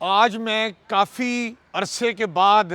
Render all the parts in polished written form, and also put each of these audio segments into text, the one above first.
आज मैं काफ़ी अरसे के बाद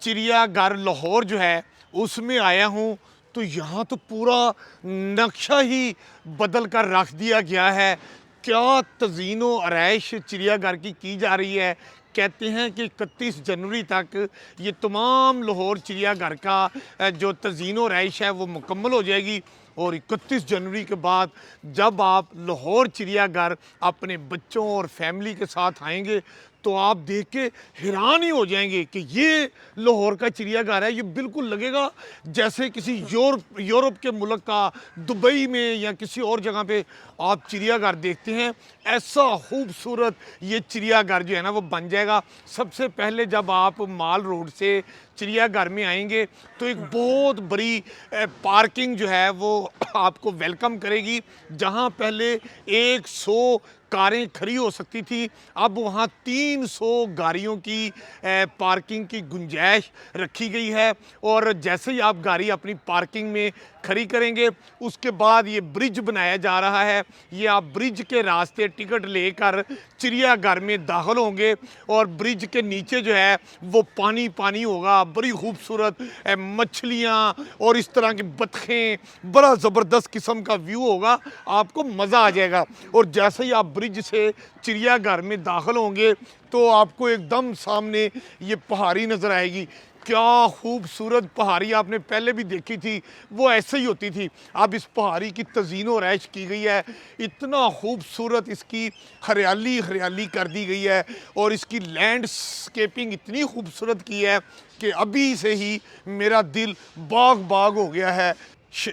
चिड़ियाघर लाहौर जो है उसमें आया हूँ। तो यहाँ तो पूरा नक्शा ही बदल कर रख दिया गया है। क्या तज़ीनो आरइश चिड़ियाघर की जा रही है। कहते हैं कि 31 जनवरी तक ये तमाम लाहौर चिड़ियाघर का जो तज़ीनो आरइश है वो मुकम्मल हो जाएगी। और 31 जनवरी के बाद जब आप लाहौर चिड़ियाघर अपने बच्चों और फैमिली के साथ आएंगे तो आप देख के हैरान ही हो जाएंगे कि ये लाहौर का चिड़ियाघर है। ये बिल्कुल लगेगा जैसे किसी यूरोप के मुल्क का दुबई में या किसी और जगह पे आप चिड़ियाघर देखते हैं। ऐसा खूबसूरत ये चिड़ियाघर जो है ना वो बन जाएगा। सबसे पहले जब आप माल रोड से चिड़ियाघर में आएंगे तो एक बहुत बड़ी पार्किंग जो है वो आपको वेलकम करेगी। जहां पहले 100 कारें खड़ी हो सकती थी, अब वहाँ 300 गाड़ियों की पार्किंग की गुंजाइश रखी गई है। और जैसे ही आप गाड़ी अपनी पार्किंग में खड़ी करेंगे उसके बाद ये ब्रिज बनाया जा रहा है। ये आप ब्रिज के रास्ते टिकट लेकर चिड़ियाघर में दाखिल होंगे और ब्रिज के नीचे जो है वो पानी पानी होगा। बड़ी खूबसूरत मछलियाँ और इस तरह की बतखें, बड़ा ज़बरदस्त किस्म का व्यू होगा, आपको मज़ा आ जाएगा। और जैसे ही आप ब्रिज से चिड़ियाघर में दाखिल होंगे तो आपको एकदम सामने ये पहाड़ी नज़र आएगी। क्या खूबसूरत पहाड़ी आपने पहले भी देखी थी, वो ऐसे ही होती थी। अब इस पहाड़ी की तज़ीनो आरइश की गई है, इतना खूबसूरत इसकी हरियाली हरियाली कर दी गई है और इसकी लैंडस्केपिंग इतनी खूबसूरत की है कि अभी से ही मेरा दिल बाग बाग हो गया है।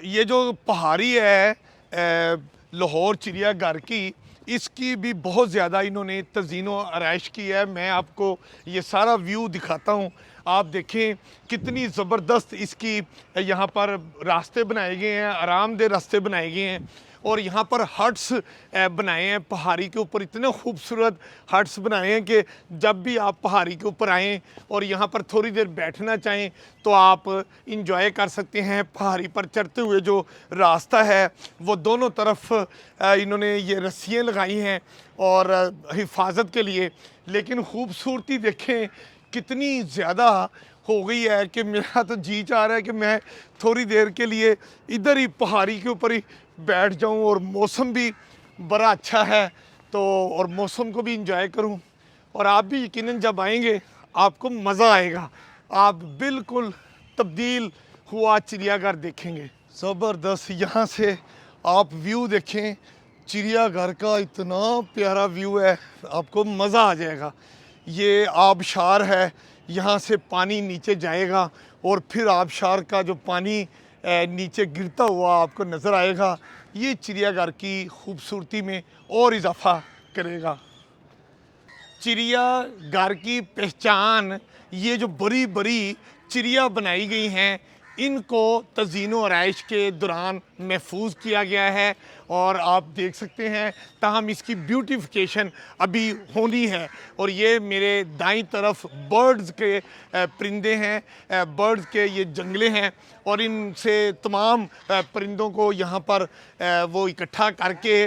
ये जो पहाड़ी है लाहौर चिड़ियाघर की, इसकी भी बहुत ज़्यादा इन्होंने तज़ीनो आरइश की है। मैं आपको ये सारा व्यू दिखाता हूँ, आप देखें कितनी ज़बरदस्त इसकी यहाँ पर रास्ते बनाए गए हैं, आरामदेह रास्ते बनाए गए हैं। और यहाँ पर हट्स बनाए हैं पहाड़ी के ऊपर, इतने खूबसूरत हट्स बनाए हैं कि जब भी आप पहाड़ी के ऊपर आएँ और यहाँ पर थोड़ी देर बैठना चाहें तो आप इंजॉय कर सकते हैं। पहाड़ी पर चढ़ते हुए जो रास्ता है वो दोनों तरफ इन्होंने ये रस्सियाँ लगाई हैं और हिफाजत के लिए। लेकिन खूबसूरती देखें कितनी ज़्यादा हो गई है कि मेरा तो जी चाह रहा है कि मैं थोड़ी देर के लिए इधर ही पहाड़ी के ऊपर ही बैठ जाऊं। और मौसम भी बड़ा अच्छा है तो और मौसम को भी इंजॉय करूं। और आप भी यकीनन जब आएंगे आपको मज़ा आएगा, आप बिल्कुल तब्दील हुआ चिड़ियाघर देखेंगे। ज़बरदस्त यहाँ से आप व्यू देखें, चिड़ियाघर का इतना प्यारा व्यू है, आपको मज़ा आ जाएगा। ये आबशार है, यहाँ से पानी नीचे जाएगा और फिर आबशार का जो पानी नीचे गिरता हुआ आपको नज़र आएगा। ये चिड़ियाघर की खूबसूरती में और इजाफा करेगा। चिड़ियाघर की पहचान ये जो बड़ी बड़ी चिड़िया बनाई गई हैं इनको तज़ीनो आरइश के दौरान महफूज किया गया है। और आप देख सकते हैं ताहम इसकी ब्यूटिफिकेशन अभी होनी है। और ये मेरे दाईं तरफ बर्ड्स के परिंदे हैं, बर्ड्स के ये जंगले हैं और इनसे तमाम परिंदों को यहाँ पर वो इकट्ठा करके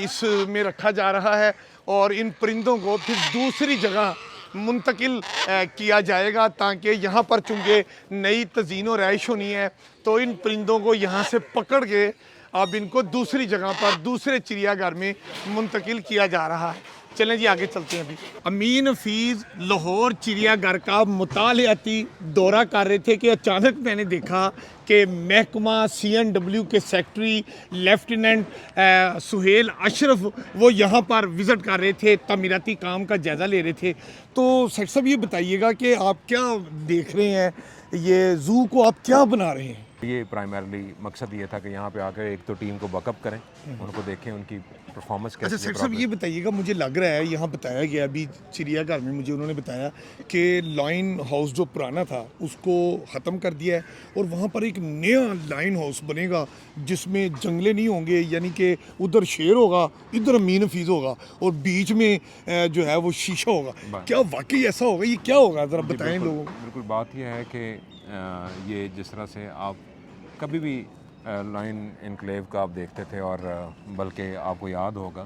इसमें रखा जा रहा है और इन परिंदों को फिर दूसरी जगह मुंतकिल किया जाएगा ताकि यहाँ पर चूँकि नई तज़ीनो आरइश होनी है तो इन परिंदों को यहाँ से पकड़ के अब इनको दूसरी जगह पर दूसरे चिड़ियाघर में मुंतकिल किया जा रहा है। चलें जी आगे चलते हैं। अभी अमीन हफीज़ लाहौर चिड़ियाघर का मुतालियाती दौरा कर रहे थे कि अचानक मैंने देखा कि महकमा CNW के सेक्रेटरी लेफ्टिनेंट सुहेल अशरफ वो यहाँ पर विज़िट कर रहे थे, तमीराती काम का जायज़ा ले रहे थे। तो सेक्रेटरी साहब ये बताइएगा कि आप क्या देख रहे हैं, ये ज़ू को आप क्या बना रहे हैं? ये प्राइमरली मकसद ये था कि यहाँ पे आकर एक तो टीम को बकअप करें, उनको देखें उनकी परफॉर्मेंस कैसी अच्छा है। सेठ साहब ये बताइएगा, मुझे लग रहा है यहाँ बताया गया अभी चिड़ियाघर में, मुझे उन्होंने बताया कि लाइन हाउस जो पुराना था उसको ख़त्म कर दिया है और वहाँ पर एक नया लाइन हाउस बनेगा जिसमें जंगले नहीं होंगे, यानी कि उधर शेर होगा, इधर अमीन हफीज़ होगा और बीच में जो है वो शीशा होगा। क्या वाकई ऐसा होगा? ये क्या होगा ज़रा बताएं लोगों को। बिल्कुल बात यह है कि ये जिस तरह से आप कभी भी लाइन इनक्लेव का आप देखते थे और बल्कि आपको याद होगा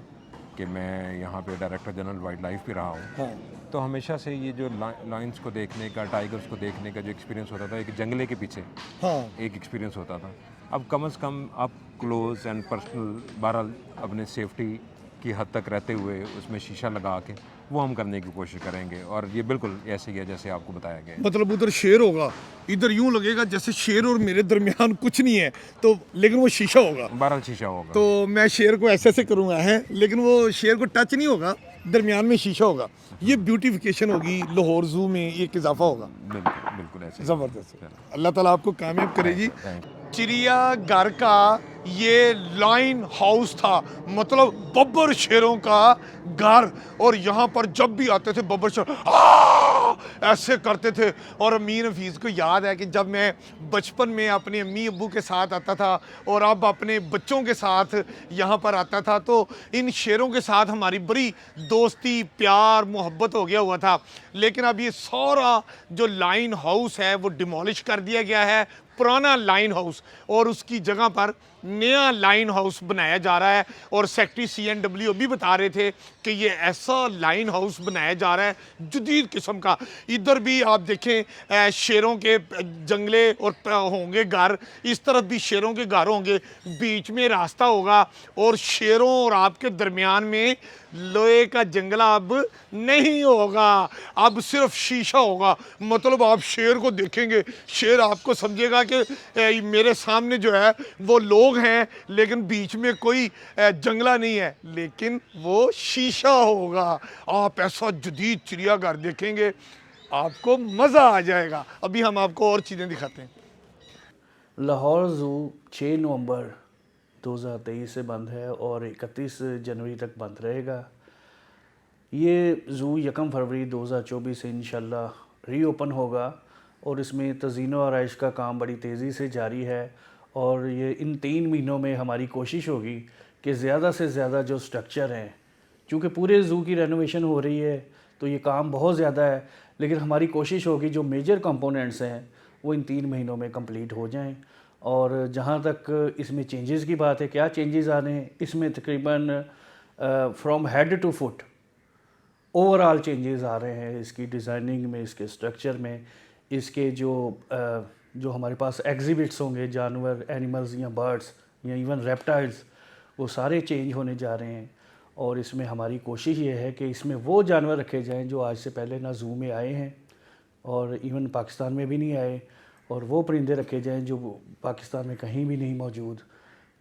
कि मैं यहाँ पे डायरेक्टर जनरल वाइल्ड लाइफ भी रहा हूँ। हाँ। तो हमेशा से ये जो लायंस को देखने का, टाइगर्स को देखने का जो एक्सपीरियंस होता था, एक जंगले के पीछे हाँ एक एक्सपीरियंस होता था। अब कम से कम आप क्लोज एंड पर्सनल, बहरहाल अपने सेफ्टी की हद तक रहते हुए उसमें शीशा लगा के वो हम करने की कोशिश करेंगे। और ये बिल्कुल ऐसे ही है जैसे आपको बताया गया है। मतलब उधर शेर होगा, इधर यूं लगेगा जैसे शेर और मेरे दरमियान कुछ नहीं है, तो लेकिन वो शीशा होगा। बहरहाल शीशा होगा। तो मैं शेर को ऐसे ऐसे करूँगा है, लेकिन वो शेर को टच नहीं होगा, दरमियान में शीशा होगा। ये ब्यूटिफिकेशन होगी लाहौर जू में, एक इजाफा होगा। बिल्कुल बिल्कुल ऐसे ही। ज़बरदस्त। अल्लाह ताला आपको कामयाब करे जी। Thank you. चिड़ियाघर का ये लाइन हाउस था, मतलब बब्बर शेरों का घर। और यहाँ पर जब भी आते थे बब्बर शेर ऐसे करते थे। और अमीर हफीज़ को याद है कि जब मैं बचपन में अपने अम्मी अब्बू के साथ आता था और अब अपने बच्चों के साथ यहाँ पर आता था, तो इन शेरों के साथ हमारी बड़ी दोस्ती, प्यार, मोहब्बत हो गया हुआ था। लेकिन अब ये सारा जो लाइन हाउस है वो डिमोलिश कर दिया गया है, पुराना लाइन हाउस, और उसकी जगह पर नया लाइन हाउस बनाया जा रहा है। और सेक्रेटरी CNW भी बता रहे थे कि ये ऐसा लाइन हाउस बनाया जा रहा है जदीद किस्म का। इधर भी आप देखें शेरों के जंगले और होंगे घर, इस तरफ भी शेरों के घर होंगे, बीच में रास्ता होगा और शेरों और आपके दरमियान में लोहे का जंगला अब नहीं होगा, अब सिर्फ शीशा होगा। मतलब आप शेर को देखेंगे, शेर आपको समझेगा कि मेरे सामने जो है वो लोग हैं, लेकिन बीच में कोई जंगला नहीं है, लेकिन वो शीशा होगा। आप ऐसा जदीद चिड़ियाघर देखेंगे, आपको मज़ा आ जाएगा। अभी हम आपको और चीज़ें दिखाते हैं। लाहौर ज़ू 6 नवंबर 2023 से बंद है और 31 जनवरी तक बंद रहेगा। ये ज़ू 1 फरवरी 2024 से इंशाल्लाह रीओपन होगा और इसमें तज़ीनो आराइश का काम बड़ी तेज़ी से जारी है। और ये इन 3 महीनों में हमारी कोशिश होगी कि ज़्यादा से ज़्यादा जो स्ट्रक्चर हैं, चूँकि पूरे ज़ू की रेनोवेशन हो रही है तो ये काम बहुत ज़्यादा है, लेकिन हमारी कोशिश होगी जो मेजर कंपोनेंट्स हैं वो इन 3 महीनों में कंप्लीट हो जाएं। और जहाँ तक इसमें चेंजेस की बात है, क्या चेंजेस आ रहे हैं, इसमें तकरीबन from head to foot overall changes आ रहे हैं इसकी डिज़ाइनिंग में, इसके स्ट्रक्चर में, इसके जो हमारे पास एग्जिबिट्स होंगे, जानवर, एनिमल्स या बर्ड्स या इवन रेप्टाइल्स, वो सारे चेंज होने जा रहे हैं। और इसमें हमारी कोशिश ये है कि इसमें वो जानवर रखे जाएं जो आज से पहले ना ज़ू में आए हैं और इवन पाकिस्तान में भी नहीं आए, और वो परिंदे रखे जाएं जो पाकिस्तान में कहीं भी नहीं मौजूद।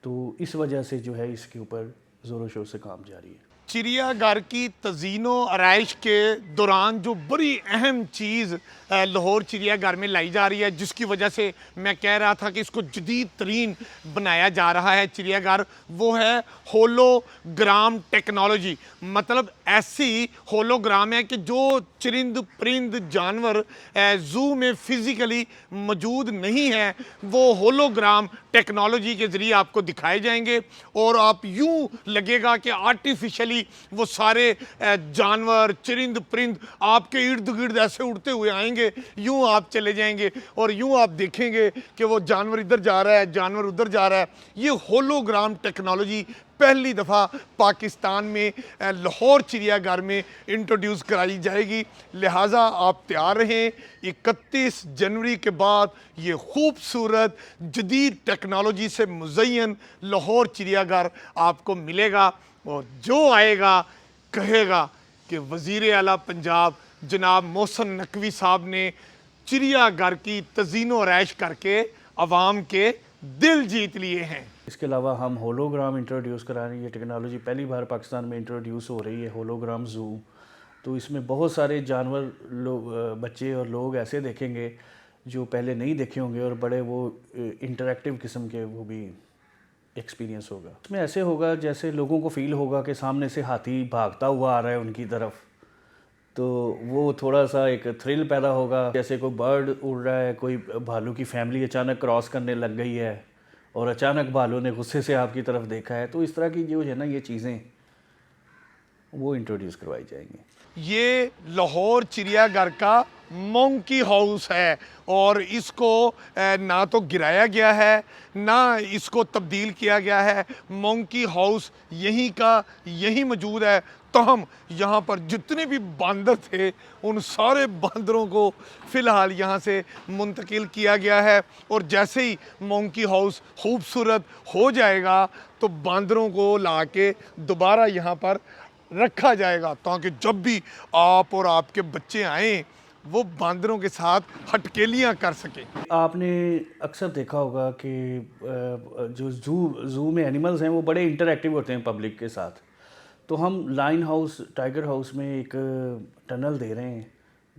तो इस वजह से जो है इसके ऊपर ज़ोरों शोर से काम जारी है। चिड़ियाघर की तज़ीनो आराइश के दौरान जो बड़ी अहम चीज़ लाहौर चिड़ियाघर में लाई जा रही है, जिसकी वजह से मैं कह रहा था कि इसको जदीद तरीन बनाया जा रहा है चिड़ियाघर, वो है होलोग्राम टेक्नोलॉजी। मतलब ऐसी होलोग्राम है कि जो चरिंद परिंद जानवर ज़ू में फ़िज़िकली मौजूद नहीं है, वो होलोग्राम टेक्नोलॉजी के ज़रिए आपको दिखाए जाएंगे। और आप यूँ लगेगा कि आर्टिफिशियली वो सारे जानवर, चरिंद परिंद आपके इर्द गिर्द ऐसे उड़ते हुए आएंगे, यूं आप चले जाएंगे और यूं आप देखेंगे कि वो जानवर इधर जा रहा है, जानवर उधर जा रहा है। ये होलोग्राम टेक्नोलॉजी पहली दफ़ा पाकिस्तान में लाहौर चिड़ियाघर में इंट्रोड्यूस कराई जाएगी। लिहाजा आप तैयार रहें, 31 जनवरी के बाद ये खूबसूरत जदीद टेक्नोलॉजी से मुज़य्यन लाहौर चिड़ियाघर आपको मिलेगा। और जो आएगा कहेगा कि वज़ीर आला पंजाब जनाब मोहसिन नकवी साहब ने चिड़ियाघर की तज़ीनो आराइश करके आवाम के दिल जीत लिए हैं। इसके अलावा हम होलोग्राम इंट्रोड्यूस करा रहे हैं। ये टेक्नोलॉजी पहली बार पाकिस्तान में इंट्रोड्यूस हो रही है, होलोग्राम ज़ू। तो इसमें बहुत सारे जानवर बच्चे और लोग ऐसे देखेंगे जो पहले नहीं देखे होंगे, और बड़े वो इंटरेक्टिव किस्म के वो भी एक्सपीरियंस होगा। इसमें ऐसे होगा जैसे लोगों को फ़ील होगा कि सामने से हाथी भागता हुआ आ रहा है उनकी तरफ, तो वो थोड़ा सा एक थ्रिल पैदा होगा। जैसे कोई बर्ड उड़ रहा है, कोई भालू की फैमिली अचानक क्रॉस करने लग गई है और अचानक भालू ने गुस्से से आपकी तरफ देखा है, तो इस तरह की जो है ना ये चीज़ें वो इंट्रोड्यूस करवाई जाएंगी। ये लाहौर चिड़ियाघर का मंकी हाउस है और इसको ना तो गिराया गया है ना इसको तब्दील किया गया है। मंकी हाउस यहीं का यहीं मौजूद है। तहम यहाँ पर जितने भी बांदर थे उन सारे बांदरों को फ़िलहाल यहाँ से मुंतकिल किया गया है। और जैसे ही मंकी हाउस खूबसूरत हो जाएगा तो बांदरों को ला के दोबारा यहाँ पर रखा जाएगा, ताकि जब भी आप और आपके बच्चे आएँ वो बांदरों के साथ हटकेलियाँ कर सकें। आपने अक्सर देखा होगा कि जो ज़ू में एनिमल्स हैं वो बड़े इंटरैक्टिव होते हैं पब्लिक के साथ। तो हम लाइन हाउस, टाइगर हाउस में एक टनल दे रहे हैं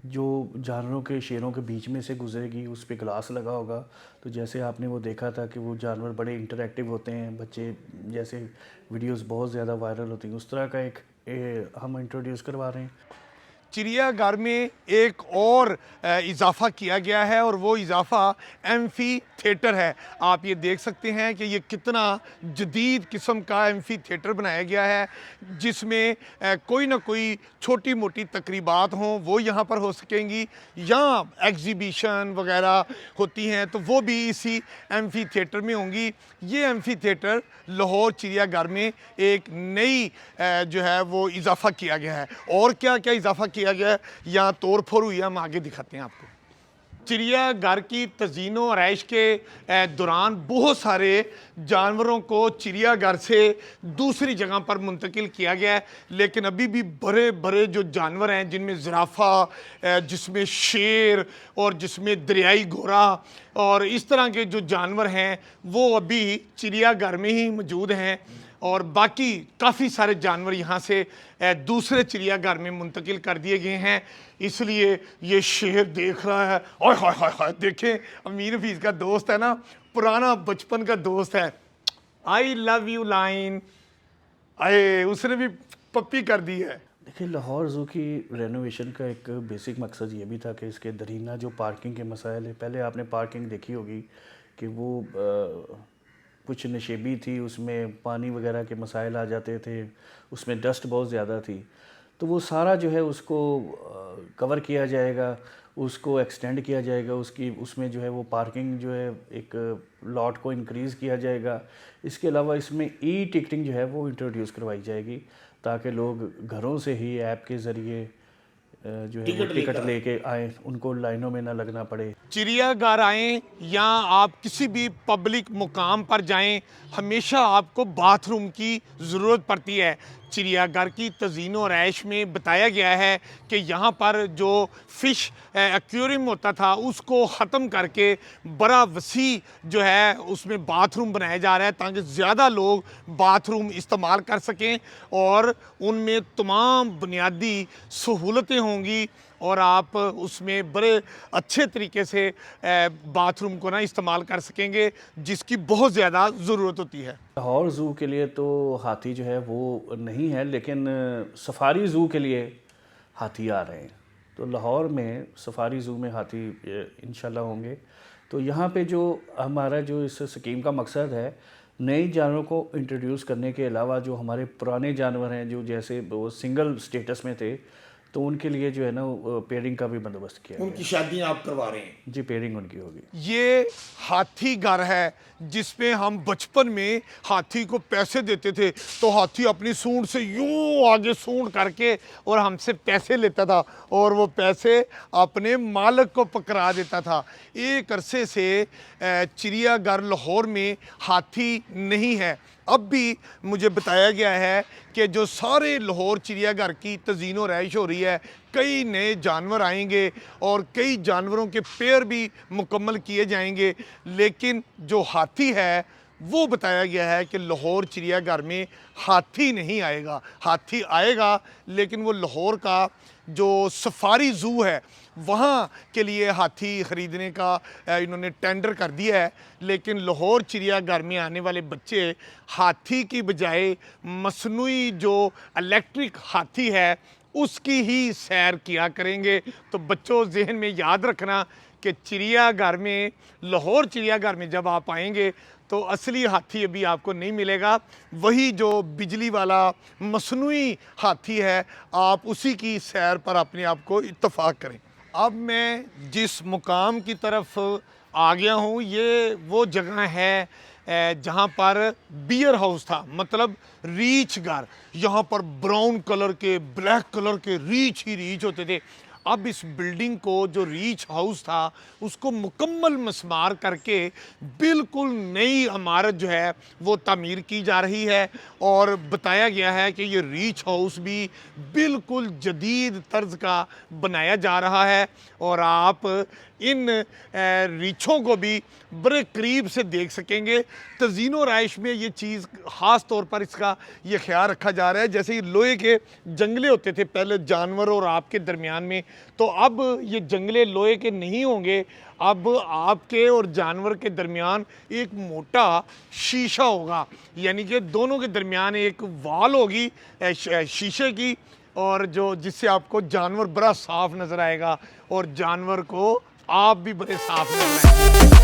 जो जानवरों के, शेरों के बीच में से गुजरेगी। उस पे ग्लास लगा होगा, तो जैसे आपने वो देखा था कि वो जानवर बड़े इंटरैक्टिव होते हैं, बच्चे जैसे वीडियोस बहुत ज़्यादा वायरल होती हैं, उस तरह का एक हम इंट्रोड्यूस करवा रहे हैं। चिड़ियाघर में एक और इजाफ़ा किया गया है और वो इजाफ़ा एम्फी थिएटर है। आप ये देख सकते हैं कि ये कितना जदीद किस्म का एम्फी थिएटर बनाया गया है, जिसमें कोई ना कोई छोटी मोटी तकरीबात हों वो यहाँ पर हो सकेंगी, या एग्ज़िबिशन वगैरह होती हैं तो वो भी इसी एम्फी थिएटर में होंगी। ये एम्फी थिएटर लाहौर चिड़ियाघर में एक नई जो है वो इजाफ़ा किया गया है। और क्या क्या इजाफ़ा किया गया है यहाँ तोड़ फोड़ हुई है, हम आगे दिखाते हैं आपको। चिड़ियाघर की तज़ीनो आरइश के दौरान बहुत सारे जानवरों को चिड़ियाघर से दूसरी जगह पर मुंतकिल किया गया है, लेकिन अभी भी बड़े बड़े जो जानवर हैं, जिनमें ज़राफ़ा, जिसमें शेर और जिसमें दरियाई घोड़ा और इस तरह के जो जानवर हैं वो अभी चिड़ियाघर में ही मौजूद हैं। और बाकी काफ़ी सारे जानवर यहाँ से दूसरे चिड़ियाघर में मुंतकिल कर दिए गए हैं। इसलिए ये शेर देख रहा है, ओए हाय हाय हाय, देखें अमीर हफीज़ का दोस्त है ना, पुराना बचपन का दोस्त है। आई लव यू लाइन, आए उसने भी पप्पी कर दी है। देखिए, लाहौर ज़ू की रेनोवेशन का एक बेसिक मकसद ये भी था कि इसके दरीना जो पार्किंग के मसाइल है, पहले आपने पार्किंग देखी होगी कि वो कुछ नशेबी थी, उसमें पानी वगैरह के मसाइल आ जाते थे, उसमें डस्ट बहुत ज़्यादा थी। तो वो सारा जो है उसको कवर किया जाएगा, उसको एक्सटेंड किया जाएगा, उसमें जो है वो पार्किंग जो है एक लॉट को इंक्रीज़ किया जाएगा। इसके अलावा इसमें ई टिकटिंग जो है वो इंट्रोड्यूस करवाई जाएगी, ताकि लोग घरों से ही ऐप के ज़रिए जो है वो टिकट लेके आए, उनको लाइनों में ना लगना पड़े। चिड़ियाघर आएँ या आप किसी भी पब्लिक मुकाम पर जाएं, हमेशा आपको बाथरूम की ज़रूरत पड़ती है। चिड़ियाघर की तज़ीनो आरइश में बताया गया है कि यहाँ पर जो फ़िश एक्वेरियम होता था उसको ख़त्म करके बड़ा वसी जो है उसमें बाथरूम बनाया जा रहा है, ताकि ज़्यादा लोग बाथरूम इस्तेमाल कर सकें और उनमें तमाम बुनियादी सहूलतें होंगी और आप उसमें बड़े अच्छे तरीके से बाथरूम को ना इस्तेमाल कर सकेंगे, जिसकी बहुत ज़्यादा ज़रूरत होती है। लाहौर ज़ू के लिए तो हाथी जो है वो नहीं है, लेकिन सफारी ज़ू के लिए हाथी आ रहे हैं। तो लाहौर में सफारी ज़ू में हाथी इंशाल्लाह होंगे। तो यहाँ पे जो हमारा जो इस स्कीम का मकसद है, नए जानवरों को इंट्रोड्यूस करने के अलावा जो हमारे पुराने जानवर हैं जो जैसे वो सिंगल स्टेटस में थे, तो उनके लिए जो है ना पेयरिंग का भी बंदोबस्त किया गया। उनकी शादियां आप करवा रहे हैं? जी, पेयरिंग उनकी होगी। ये हाथी घर है जिसमें हम बचपन में हाथी को पैसे देते थे, तो हाथी अपनी सूंड से यूं आगे सूंड करके और हमसे पैसे लेता था और वो पैसे अपने मालिक को पकड़ा देता था। एक अरसे से चिड़ियाघर लाहौर में हाथी नहीं है। अब भी मुझे बताया गया है कि जो सारे लाहौर चिड़ियाघर की तज़ीनो आरइश हो रही है, कई नए जानवर आएंगे और कई जानवरों के पेयर भी मुकम्मल किए जाएंगे, लेकिन जो हाथी है वो बताया गया है कि लाहौर चिड़ियाघर में हाथी नहीं आएगा। हाथी आएगा लेकिन वो लाहौर का जो सफारी ज़ू है वहाँ के लिए हाथी ख़रीदने का इन्होंने टेंडर कर दिया है, लेकिन लाहौर चिड़ियाघर में आने वाले बच्चे हाथी की बजाय मसनूई जो इलेक्ट्रिक हाथी है उसकी ही सैर किया करेंगे। तो बच्चों ज़हन में याद रखना कि चिड़ियाघर में, लाहौर चिड़ियाघर में जब आप आएंगे तो असली हाथी अभी आपको नहीं मिलेगा, वही जो बिजली वाला मसनूई हाथी है आप उसी की सैर पर अपने आप को इत्तफाक करें। अब मैं जिस मुकाम की तरफ आ गया हूँ ये वो जगह है जहाँ पर बियर हाउस था, मतलब रीच घर। यहाँ पर ब्राउन कलर के, ब्लैक कलर के रीच ही रीच होते थे। अब इस बिल्डिंग को, जो रीच हाउस था, उसको मुकम्मल मस्मार करके बिल्कुल नई इमारत जो है वो तामीर की जा रही है। और बताया गया है कि ये रीच हाउस भी बिल्कुल जदीद तर्ज का बनाया जा रहा है और आप इन रीछों को भी बड़े करीब से देख सकेंगे। तज़ीन व राइश में ये चीज़ ख़ास तौर पर इसका ये ख्याल रखा जा रहा है, जैसे ये लोहे के जंगले होते थे पहले जानवर और आपके दरमियान में, तो अब ये जंगले लोहे के नहीं होंगे। अब आपके और जानवर के दरमियान एक मोटा शीशा होगा, यानी कि दोनों के दरमियान एक वाल होगी शीशे की, और जो जिससे आपको जानवर बड़ा साफ नज़र आएगा और जानवर को आप भी बड़े साफ नजर आएंगे।